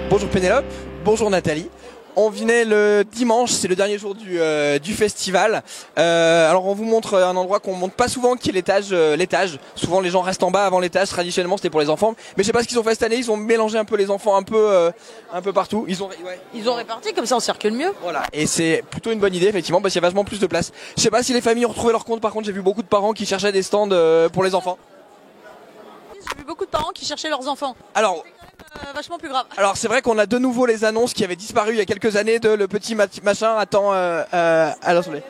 Bonjour Pénélope, bonjour Nathalie. On venait le dimanche, c'est le dernier jour du festival. Alors on vous montre un endroit qu'on montre pas souvent, qui est l'étage. Souvent les gens restent en bas avant l'étage. Traditionnellement c'était pour les enfants, mais je sais pas ce qu'ils ont fait cette année. Ils ont mélangé un peu les enfants un peu partout. Ils ont réparti comme ça, on circule mieux. Voilà, et c'est plutôt une bonne idée effectivement parce qu'il y a vachement plus de place. Je sais pas si les familles ont retrouvé leur compte. Par contre, j'ai vu beaucoup de parents qui cherchaient des stands pour les enfants. J'ai vu beaucoup de parents qui cherchaient leurs enfants. Alors. Vachement plus grave. Alors c'est vrai qu'on a de nouveau les annonces qui avaient disparu il y a quelques années de le petit machin attend à l'Assemblée.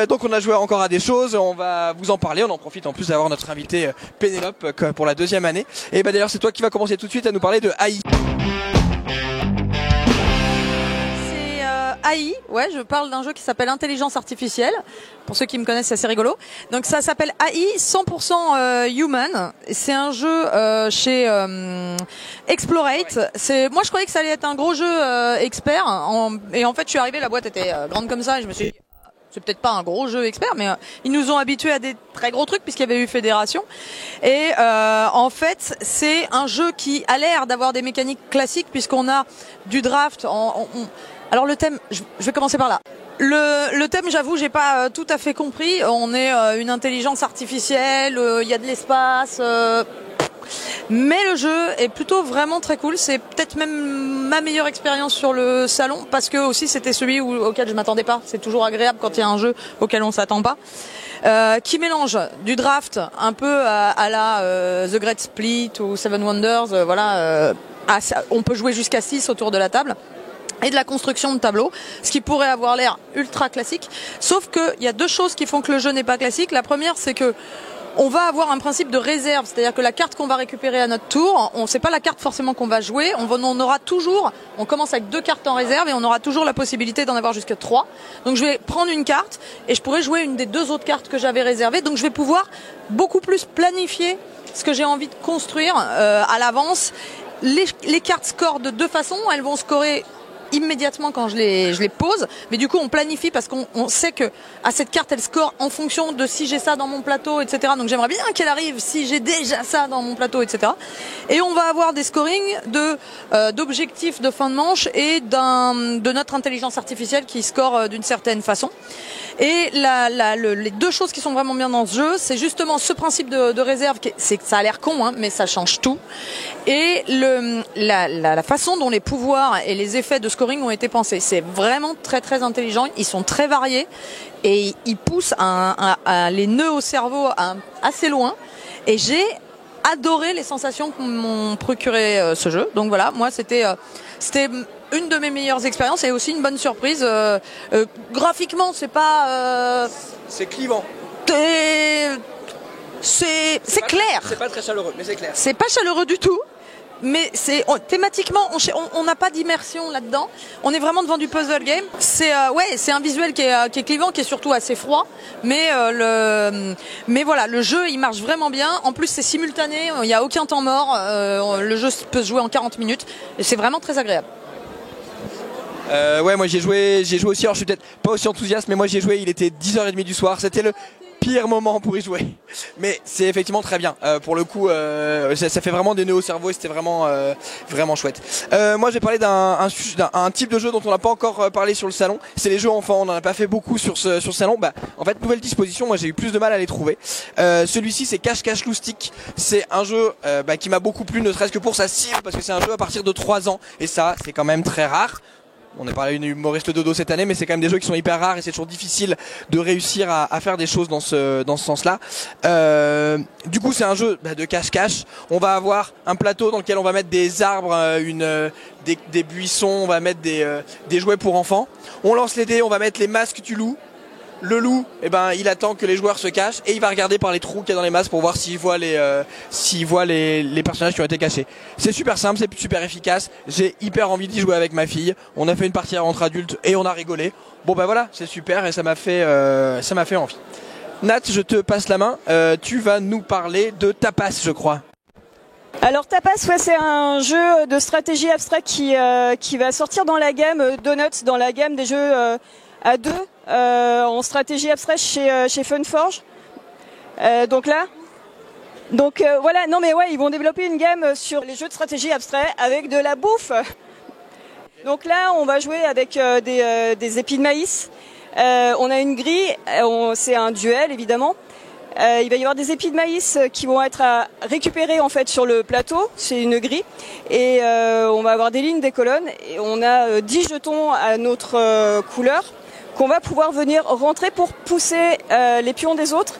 Donc on a joué encore à des choses, on va vous en parler, on en profite en plus d'avoir notre invité Pénélope pour la deuxième année. Et d'ailleurs c'est toi qui vas commencer tout de suite à nous parler de AI. AI, ouais, je parle d'un jeu qui s'appelle Intelligence Artificielle. Pour ceux qui me connaissent, c'est assez rigolo. Donc ça s'appelle AI 100% Human. C'est un jeu chez Explorate. Moi je croyais que ça allait être un gros jeu expert. Et en fait je suis arrivé, la boîte était grande comme ça et je me suis dit c'est peut-être pas un gros jeu expert, mais ils nous ont habitués à des très gros trucs puisqu'il y avait eu Fédération. Et en fait, c'est un jeu qui a l'air d'avoir des mécaniques classiques puisqu'on a du draft. Alors le thème, je vais commencer par là. Le thème, j'avoue, j'ai pas tout à fait compris. On est une intelligence artificielle, il y a de l'espace. Mais le jeu est plutôt vraiment très cool. C'est peut-être même ma meilleure expérience sur le salon parce que aussi c'était celui auquel je m'attendais pas. C'est toujours agréable quand il y a un jeu auquel on s'attend pas. Qui mélange du draft un peu à la The Great Split ou Seven Wonders. On peut jouer jusqu'à 6 autour de la table. Et de la construction de tableaux, ce qui pourrait avoir l'air ultra classique. Sauf qu'il y a deux choses qui font que le jeu n'est pas classique. La première, c'est que on va avoir un principe de réserve, c'est-à-dire que la carte qu'on va récupérer à notre tour, c'est pas la carte forcément qu'on va jouer, on commence avec 2 cartes en réserve et on aura toujours la possibilité d'en avoir jusqu'à 3. Donc je vais prendre une carte et je pourrais jouer une des 2 autres cartes que j'avais réservées. Donc je vais pouvoir beaucoup plus planifier ce que j'ai envie de construire à l'avance. Les cartes scorent de 2 façons, elles vont scorer immédiatement quand je les pose, mais du coup on planifie parce qu'on sait que à cette carte elle score en fonction de si j'ai ça dans mon plateau, etc. Donc j'aimerais bien qu'elle arrive si j'ai déjà ça dans mon plateau, etc. Et on va avoir des scorings d'objectifs de fin de manche et de notre intelligence artificielle qui score d'une certaine façon. Et les 2 choses qui sont vraiment bien dans ce jeu, c'est justement ce principe de réserve, ça a l'air con, hein, mais ça change tout. Et la façon dont les pouvoirs et les effets de scoring ont été pensés. C'est vraiment très très intelligent, ils sont très variés et ils poussent les nœuds au cerveau assez loin. Et j'ai adoré les sensations que m'ont procuré ce jeu. Donc voilà, moi c'était une de mes meilleures expériences et aussi une bonne surprise. Graphiquement, c'est pas... c'est clivant. C'est clair. C'est pas très chaleureux, mais c'est clair. C'est pas chaleureux du tout. Mais thématiquement, on n'a pas d'immersion là-dedans. On est vraiment devant du puzzle game. C'est un visuel qui est clivant, qui est surtout assez froid. Mais voilà, le jeu il marche vraiment bien. En plus, c'est simultané. Il n'y a aucun temps mort. Le jeu peut se jouer en 40 minutes. Et c'est vraiment très agréable. Ouais, moi j'ai joué aussi. Alors je suis peut-être pas aussi enthousiaste, mais moi j'ai joué. Il était 10h30 du soir. C'était le pire moment pour y jouer, mais c'est effectivement très bien. Pour le coup, ça fait vraiment des nœuds au cerveau et c'était vraiment chouette. Moi, je vais parler d'un type de jeu dont on n'a pas encore parlé sur le salon. C'est les jeux enfants. On n'en a pas fait beaucoup sur ce salon. En fait, nouvelle disposition. Moi, j'ai eu plus de mal à les trouver. Celui-ci, c'est Cache-Cache Loustic. C'est un jeu qui m'a beaucoup plu, ne serait-ce que pour sa cible, parce que c'est un jeu à partir de 3 ans et ça, c'est quand même très rare. On n'est pas une humoriste dodo cette année, mais c'est quand même des jeux qui sont hyper rares et c'est toujours difficile de réussir à faire des choses dans ce sens-là. Du coup, c'est un jeu de cache-cache. On va avoir un plateau dans lequel on va mettre des arbres, des buissons, on va mettre des jouets pour enfants. On lance les dés, on va mettre les masques du loup. Le loup, il attend que les joueurs se cachent et il va regarder par les trous qu'il y a dans les masques pour voir s'il voit les personnages qui ont été cachés. C'est super simple, c'est super efficace. J'ai hyper envie d'y jouer avec ma fille. On a fait une partie entre adultes et on a rigolé. Bon voilà, c'est super et ça m'a fait envie. Nat, je te passe la main. Tu vas nous parler de Tapas, je crois. Alors Tapas, c'est un jeu de stratégie abstraite qui va sortir dans la gamme Donuts, dans la gamme des jeux à 2 en stratégie abstraite chez Funforge. Donc là, Donc voilà, non mais ouais, ils vont développer une gamme sur les jeux de stratégie abstraits avec de la bouffe. Donc là, on va jouer avec des épis de maïs. On a une grille, c'est un duel évidemment. Il va y avoir des épis de maïs qui vont être à récupérer en fait sur le plateau, c'est une grille. Et on va avoir des lignes, des colonnes. Et on a 10 jetons à notre couleur qu'on va pouvoir venir rentrer pour pousser les pions des autres,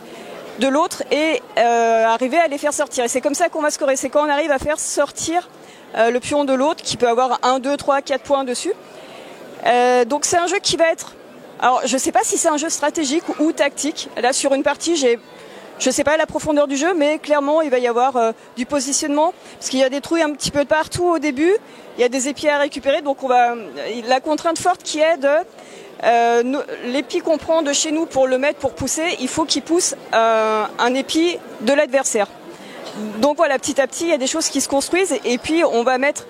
de l'autre, et arriver à les faire sortir. Et c'est comme ça qu'on va scorer. C'est quand on arrive à faire sortir le pion de l'autre qui peut avoir 1, 2, 3, 4 points dessus. Donc c'est un jeu qui va être... Alors je sais pas si c'est un jeu stratégique ou tactique. Là sur une partie je sais pas la profondeur du jeu, mais clairement il va y avoir du positionnement. Parce qu'il y a des trous un petit peu de partout au début. Il y a des épis à récupérer. Donc la contrainte forte qui est de... l'épi qu'on prend de chez nous pour le mettre, pour pousser, il faut qu'il pousse un épi de l'adversaire. Donc voilà, petit à petit, il y a des choses qui se construisent et puis on va mettre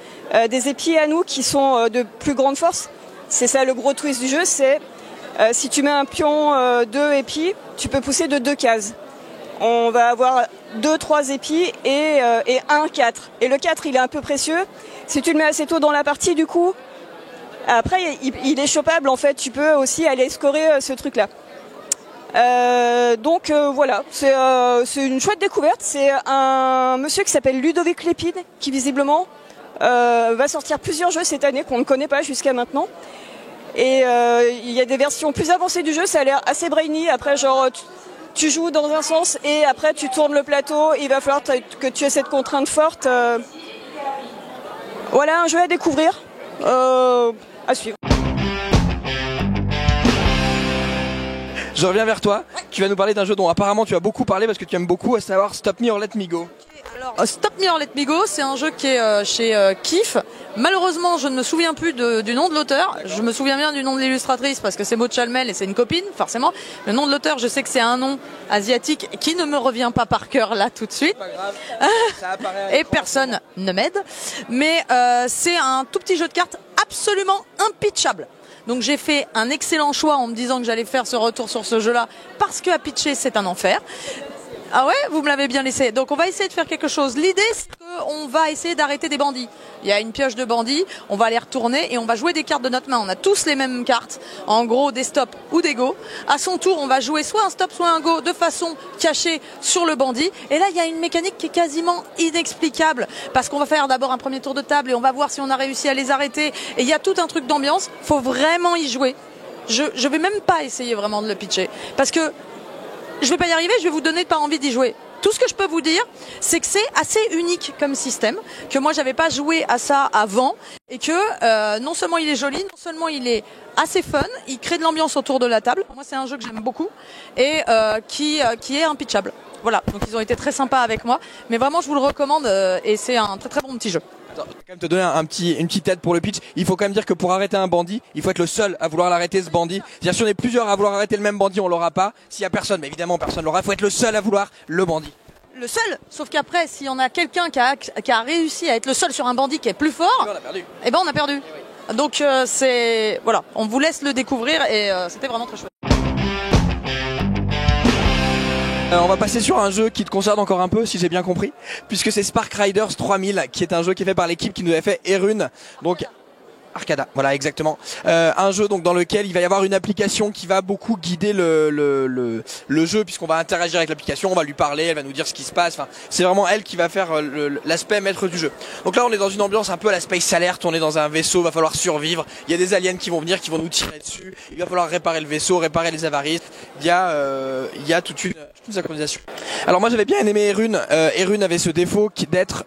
des épis à nous qui sont de plus grande force. C'est ça le gros twist du jeu, c'est si tu mets un pion 2 épis, tu peux pousser de 2 cases. On va avoir 2, 3 épis et 1, 4. Et le 4, il est un peu précieux. Si tu le mets assez tôt dans la partie, du coup, après, il est chopable en fait, tu peux aussi aller scorer ce truc-là. Donc voilà, c'est une chouette découverte. C'est un monsieur qui s'appelle Ludovic Lépine qui visiblement va sortir plusieurs jeux cette année qu'on ne connaît pas jusqu'à maintenant. Et il y a des versions plus avancées du jeu, ça a l'air assez brainy. Après genre tu joues dans un sens et après tu tournes le plateau, il va falloir que tu aies cette contrainte forte. Voilà un jeu à découvrir, à suivre. Je reviens vers toi, tu vas nous parler d'un jeu dont apparemment tu as beaucoup parlé parce que tu aimes beaucoup, à savoir Stop Me or Let Me Go. Alors, Stop Me or Let Me Go, c'est un jeu qui est chez Kif. Malheureusement, je ne me souviens plus du nom de l'auteur. Je me souviens bien du nom de l'illustratrice parce que c'est Maud Chalmel et c'est une copine, forcément. Le nom de l'auteur, je sais que c'est un nom asiatique qui ne me revient pas par cœur là tout de suite. Pas grave, ça apparaît à Et l'écran. personne ne m'aide. Mais c'est un tout petit jeu de cartes absolument impitchable. Donc j'ai fait un excellent choix en me disant que j'allais faire ce retour sur ce jeu-là parce que à pitcher c'est un enfer. Ah ouais, vous me l'avez bien laissé. Donc on va essayer de faire quelque chose. L'idée c'est qu'on va essayer d'arrêter des bandits. Il y a une pioche de bandits, on va les retourner et on va jouer des cartes de notre main. On a tous les mêmes cartes, en gros des stops ou des go. À son tour, on va jouer soit un stop, soit un go de façon cachée sur le bandit. Et là, il y a une mécanique qui est quasiment inexplicable parce qu'on va faire d'abord un premier tour de table et on va voir si on a réussi à les arrêter. Et il y a tout un truc d'ambiance. Faut vraiment y jouer. Je vais même pas essayer vraiment de le pitcher parce que je vais pas y arriver, je vais vous donner pas envie d'y jouer. Tout ce que je peux vous dire, c'est que c'est assez unique comme système, que moi j'avais pas joué à ça avant, et que non seulement il est joli, non seulement il est assez fun, il crée de l'ambiance autour de la table. Moi c'est un jeu que j'aime beaucoup et qui est impitchable. Voilà, donc ils ont été très sympas avec moi, mais vraiment je vous le recommande et c'est un très très bon petit jeu. Attends, je vais quand même te donner une petite aide pour le pitch. Il faut quand même dire que pour arrêter un bandit, il faut être le seul à vouloir l'arrêter, ce bandit. C'est-à-dire si on est plusieurs à vouloir arrêter le même bandit, on l'aura pas. S'il y a personne, mais évidemment personne l'aura, il faut être le seul à vouloir le bandit. Le seul, sauf qu'après, si on a quelqu'un qui a réussi à être le seul sur un bandit qui est plus fort, Et on a perdu. eh ben on a perdu. Donc c'est voilà, on vous laisse le découvrir et c'était vraiment très chouette. On va passer sur un jeu qui te concerne encore un peu, si j'ai bien compris, puisque c'est Spark Riders 3000, qui est un jeu qui est fait par l'équipe qui nous avait fait Erune, donc Arcada, voilà exactement. Un jeu donc dans lequel il va y avoir une application qui va beaucoup guider le jeu, puisqu'on va interagir avec l'application, on va lui parler, elle va nous dire ce qui se passe. Enfin, c'est vraiment elle qui va faire l'aspect maître du jeu. Donc là, on est dans une ambiance un peu à la Space Alert. On est dans un vaisseau, va falloir survivre. Il y a des aliens qui vont venir, qui vont nous tirer dessus. Il va falloir réparer le vaisseau, réparer les avaries. Il y a toute une synchronisation. Alors moi, j'avais bien aimé Erune. Erune avait ce défaut d'être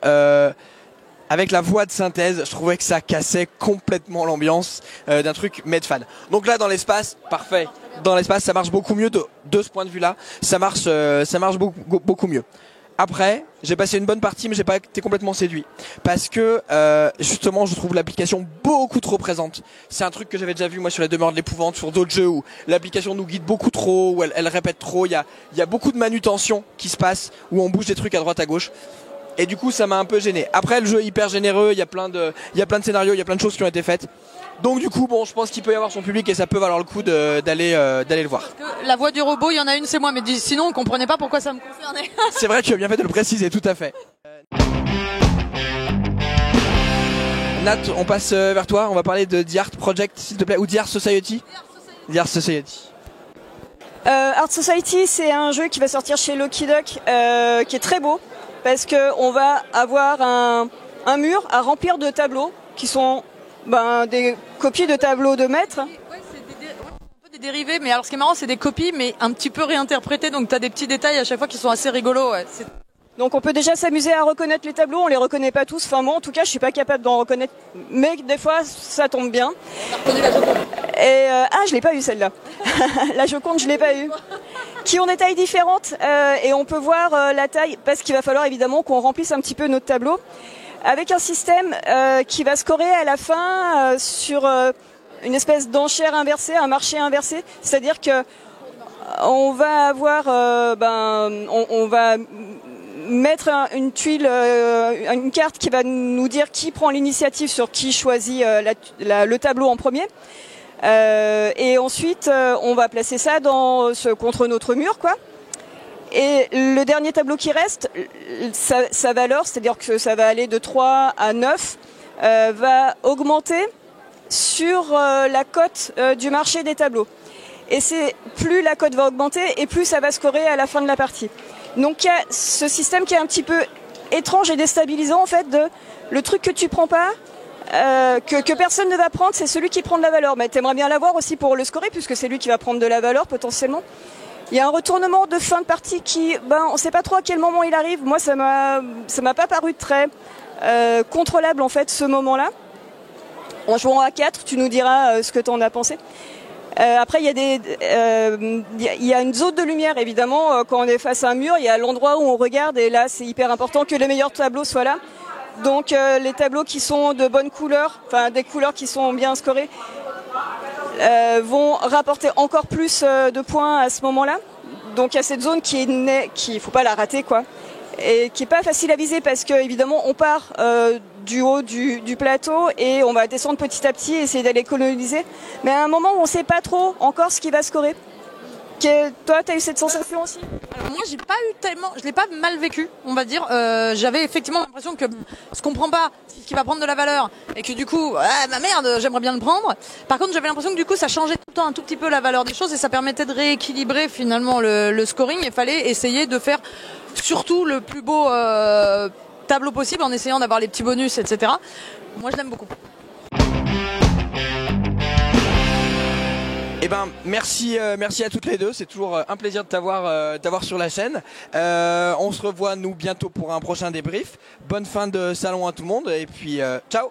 avec la voix de synthèse, je trouvais que ça cassait complètement l'ambiance d'un truc Medfan. Donc là, dans l'espace, parfait. Dans l'espace, ça marche beaucoup mieux de ce point de vue-là. Ça marche beaucoup mieux. Après, j'ai passé une bonne partie, mais j'ai pas été complètement séduit parce que justement, je trouve l'application beaucoup trop présente. C'est un truc que j'avais déjà vu moi sur la demeure de l'épouvante, sur d'autres jeux où l'application nous guide beaucoup trop, où elle répète trop. Il y a beaucoup de manutention qui se passe, où on bouge des trucs à droite à gauche. et du coup ça m'a un peu gêné. Après le jeu est hyper généreux, il y a plein de scénarios, il y a plein de choses qui ont été faites. Donc du coup bon, je pense qu'il peut y avoir son public et ça peut valoir le coup d'aller le voir. La voix du robot, il y en a une, c'est moi, mais sinon on comprenait pas pourquoi ça me concernait. C'est vrai que tu as bien fait de le préciser, tout à fait. Nat, on passe vers toi, on va parler de The Art Project s'il te plaît, ou The Art Society. The Art Society. Art Society, c'est un jeu qui va sortir chez Lucky Duck, qui est très beau, parce qu'on va avoir un mur à remplir de tableaux, qui sont des copies de tableaux de maîtres. Ouais, c'est un peu des dérivés, mais alors ce qui est marrant, c'est des copies, mais un petit peu réinterprétées, donc tu as des petits détails à chaque fois qui sont assez rigolos. Ouais. Donc on peut déjà s'amuser à reconnaître les tableaux, on les reconnaît pas tous, enfin moi en tout cas je suis pas capable d'en reconnaître, mais des fois ça tombe bien. On a reconnu la Joconde. Et je l'ai pas eu celle-là. La Joconde je l'ai pas eu. Qui ont des tailles différentes et on peut voir la taille, parce qu'il va falloir évidemment qu'on remplisse un petit peu notre tableau, avec un système qui va scorer à la fin sur une espèce d'enchère inversée, un marché inversé, c'est-à-dire que on va avoir, on va mettre une tuile, une carte qui va nous dire qui prend l'initiative sur qui choisit le tableau en premier. Et ensuite, on va placer ça contre notre mur, quoi. Et le dernier tableau qui reste, sa valeur, c'est-à-dire que ça va aller de 3 à 9, va augmenter sur la cote du marché des tableaux. Et plus la cote va augmenter et plus ça va scorer à la fin de la partie. Donc il y a ce système qui est un petit peu étrange et déstabilisant en fait, le truc que tu prends pas, que personne ne va prendre, c'est celui qui prend de la valeur. Mais t'aimerais bien l'avoir aussi pour le scorer puisque c'est lui qui va prendre de la valeur potentiellement. Il y a un retournement de fin de partie qui, on sait pas trop à quel moment il arrive. Moi ça m'a pas paru très contrôlable en fait ce moment-là. En jouant à 4, tu nous diras ce que tu en as pensé. Après, il y a une zone de lumière, évidemment. Quand on est face à un mur, il y a l'endroit où on regarde. Et là, c'est hyper important que les meilleurs tableaux soient là. Donc, les tableaux qui sont de bonne couleur, enfin des couleurs qui sont bien scorées, vont rapporter encore plus de points à ce moment-là. Donc, il y a cette zone qui faut pas la rater, quoi. Et qui est pas facile à viser parce que, évidemment, on part du haut du plateau et on va descendre petit à petit et essayer d'aller coloniser. Mais à un moment où on ne sait pas trop encore ce qui va scorer. Toi, tu as eu cette sensation aussi? Alors moi, j'ai pas eu tellement, je l'ai pas mal vécu, on va dire. J'avais effectivement l'impression que je comprends pas ce qui va prendre de la valeur et que du coup, ma merde, j'aimerais bien le prendre. Par contre, j'avais l'impression que du coup, ça changeait tout le temps un tout petit peu la valeur des choses et ça permettait de rééquilibrer finalement le scoring. Il fallait essayer de faire surtout le plus beau tableau possible en essayant d'avoir les petits bonus, etc. Moi, je l'aime beaucoup. Eh ben merci à toutes les deux, c'est toujours un plaisir de t'avoir sur la chaîne. On se revoit nous bientôt pour un prochain débrief. Bonne fin de salon à tout le monde et puis ciao.